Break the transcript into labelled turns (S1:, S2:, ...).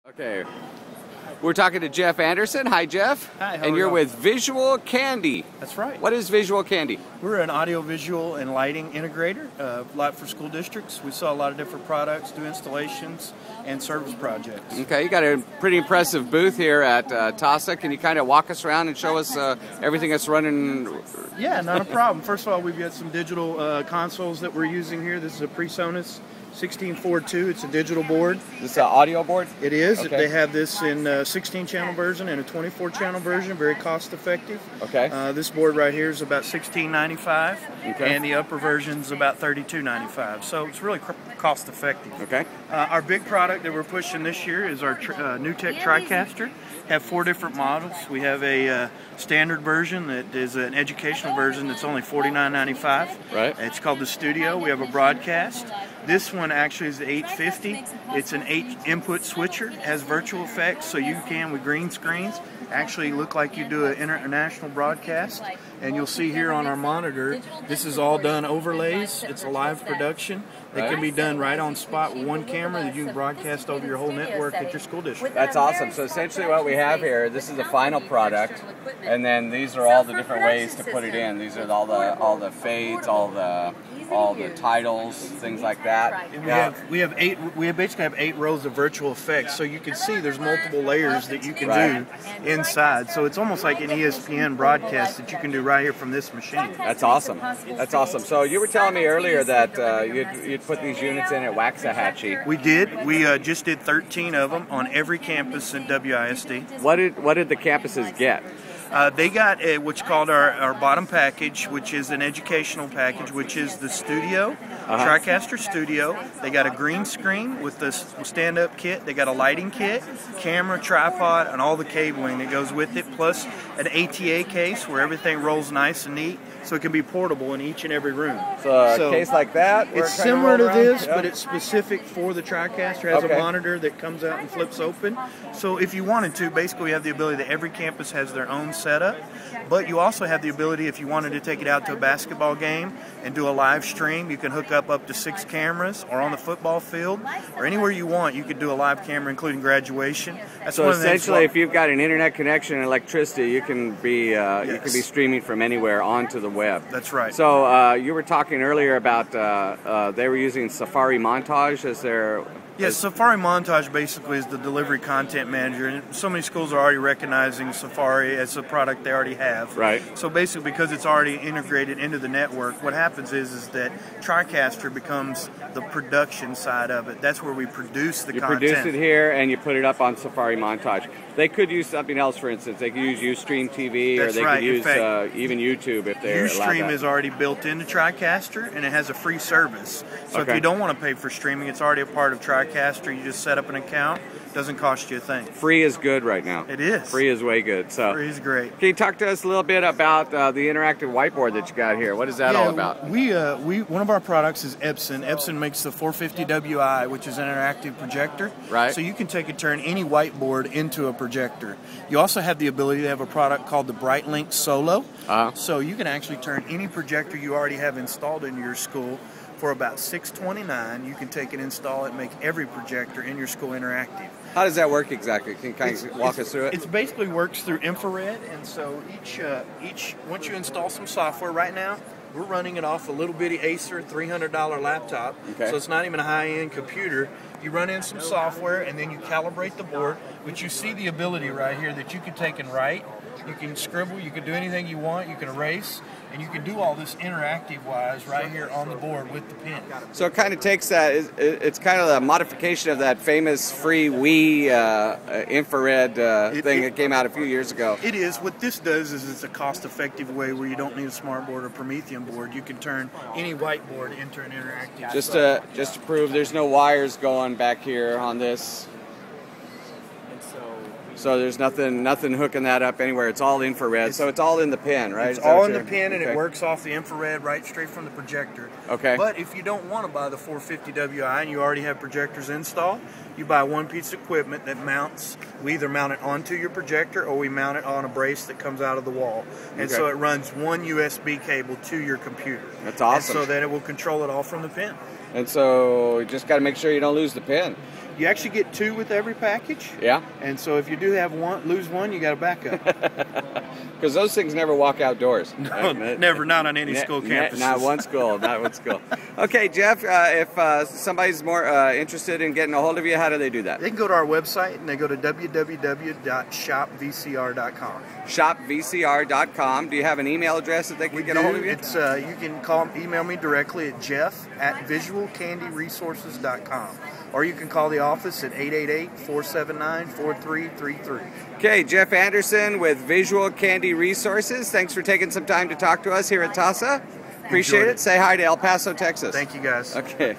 S1: Okay, we're talking to Jeff Anderson. Hi, Jeff.
S2: Hi, how
S1: and
S2: are
S1: you're
S2: you?
S1: with Visual Candy.
S2: That's right.
S1: What is Visual Candy?
S2: We're an audio-visual and lighting integrator, a lot for school districts. We sell a lot of different products, do installations, and service projects.
S1: Okay, you got a pretty impressive booth here at TASA. Can you kind of walk us around and show us everything that's running?
S2: Yeah, not a problem. First of all, we've got some digital consoles that we're using here. This is a PreSonus 1642. It's a digital board.
S1: This is an audio board?
S2: It is.
S1: Okay.
S2: They have this in a 16-channel version and a 24-channel version. Very cost-effective.
S1: Okay.
S2: This board right here is about $16.95,
S1: Okay.
S2: and the upper version is about $32.95. So it's really cost-effective.
S1: Okay.
S2: Our big product that we're pushing this year is our new tech Tricaster. Have 4 different models. We have a standard version that is an educational version that's only $49.95.
S1: Right.
S2: It's called the Studio. We have a broadcast. This one actually is the 850. It's an 8-input switcher. It has virtual effects, so you can, with green screens, actually look like you do an international broadcast. And you'll see here on our monitor, this is all done overlays. It's a live production that can be done right on spot with one camera that you can broadcast over your whole network at your school district.
S1: That's awesome. So essentially what we have here, this is the final product, and then these are all the different ways to put it in. These are all the fades, all the titles, things like that.
S2: And we basically have 8 rows of virtual effects, so you can see there's multiple layers that you can do inside. So it's almost like an ESPN broadcast that you can do right here from this machine.
S1: That's awesome. That's awesome. So you were telling me earlier that you'd put these units in at Waxahachie.
S2: We did. We just did 13 of them on every campus in WISD.
S1: What did the campuses get?
S2: They got what's called our bottom package, which is an educational package, which is the Studio, Tricaster Studio. They got a green screen with the stand-up kit. They got a lighting kit, camera, tripod, and all the cabling that goes with it, plus an ATA case where everything rolls nice and neat, so it can be portable in each and every room.
S1: So a case like that?
S2: It's similar to this, but it's specific for the Tricaster. It has a monitor that comes out and flips open. So if you wanted to, basically you have the ability that every campus has their own setup, but you also have the ability, if you wanted to take it out to a basketball game and do a live stream, you can hook up to 6 cameras, or on the football field, or anywhere you want, you could do a live camera, including graduation. That's
S1: so essentially, if you've got an internet connection and electricity, you can be streaming from anywhere onto the web.
S2: That's right.
S1: So you were talking earlier about they were using Safari Montage as their...
S2: Yes, Safari Montage basically is the delivery content manager, and so many schools are already recognizing Safari as a product they already have.
S1: Right.
S2: So basically, because it's already integrated into the network, what happens is that Tricaster becomes the production side of it. That's where we produce the content.
S1: You produce it here and you put it up on Safari Montage. They could use something else, for instance. They could use Ustream TV, or they could use even YouTube if they're allowed that.
S2: Ustream is already built into Tricaster, and it has a free service. So if you don't want to pay for streaming, it's already a part of Tricaster. You just set up an account. Doesn't cost you a thing.
S1: Free is good right now.
S2: It is.
S1: Free is way good. So
S2: free is great.
S1: Can you talk to us a little bit about the interactive whiteboard that you got here? What is that all about?
S2: One of our products is Epson. Epson makes the 450 WI, which is an interactive projector.
S1: Right.
S2: So you can take and turn any whiteboard into a projector. You also have the ability to have a product called the BrightLink Solo. So you can actually turn any projector you already have installed in your school for about $629. You can take and install it, make every projector in your school interactive.
S1: How does that work exactly? Can you kind of walk us through it?
S2: It basically works through infrared, and so once you install some software, right now we're running it off a little bitty Acer $300 laptop, so it's not even a high-end computer. You run in some software, and then you calibrate the board, but you see the ability right here that you can take and write, you can scribble, you can do anything you want, you can erase, and you can do all this interactive-wise right here on the board with the pen.
S1: So it kind of takes that, it's kind of a modification of that famous free Wii infrared thing that came out a few years ago.
S2: It is. What this does is it's a cost-effective way where you don't need a smart board or Promethean board. You can turn any whiteboard into an interactive.
S1: Just to prove there's no wires going back here on this. So there's nothing hooking that up anywhere. It's all infrared. So it's all in the pen, right?
S2: It's all in the pen, and it works off the infrared right straight from the projector.
S1: Okay.
S2: But if you don't want to buy the 450 WI and you already have projectors installed, you buy one piece of equipment that mounts. We either mount it onto your projector or we mount it on a brace that comes out of the wall. And so it runs one USB cable to your computer.
S1: That's awesome.
S2: And so that it will control it all from the pen.
S1: And so you just got to make sure you don't lose the pen.
S2: You actually get 2 with every package.
S1: Yeah.
S2: And so if you do have lose one, you got a backup.
S1: Because those things never walk outdoors.
S2: No, never, not on any school campuses.
S1: Not one school, not one school. Okay, Jeff, if somebody's more interested in getting a hold of you, how do they do that?
S2: They can go to our website and they go to www.shopvcr.com.
S1: Shopvcr.com. Do you have an email address that they can get a hold of you?
S2: It's you can email me directly at jeff@visualcandyresources.com. Or you can call the office at 888-479-4333.
S1: Okay, Jeff Anderson with Visual Candy Resources. Thanks for taking some time to talk to us here at TASA. Appreciate it. Say hi to El Paso, Texas.
S2: Thank you, guys.
S1: Okay.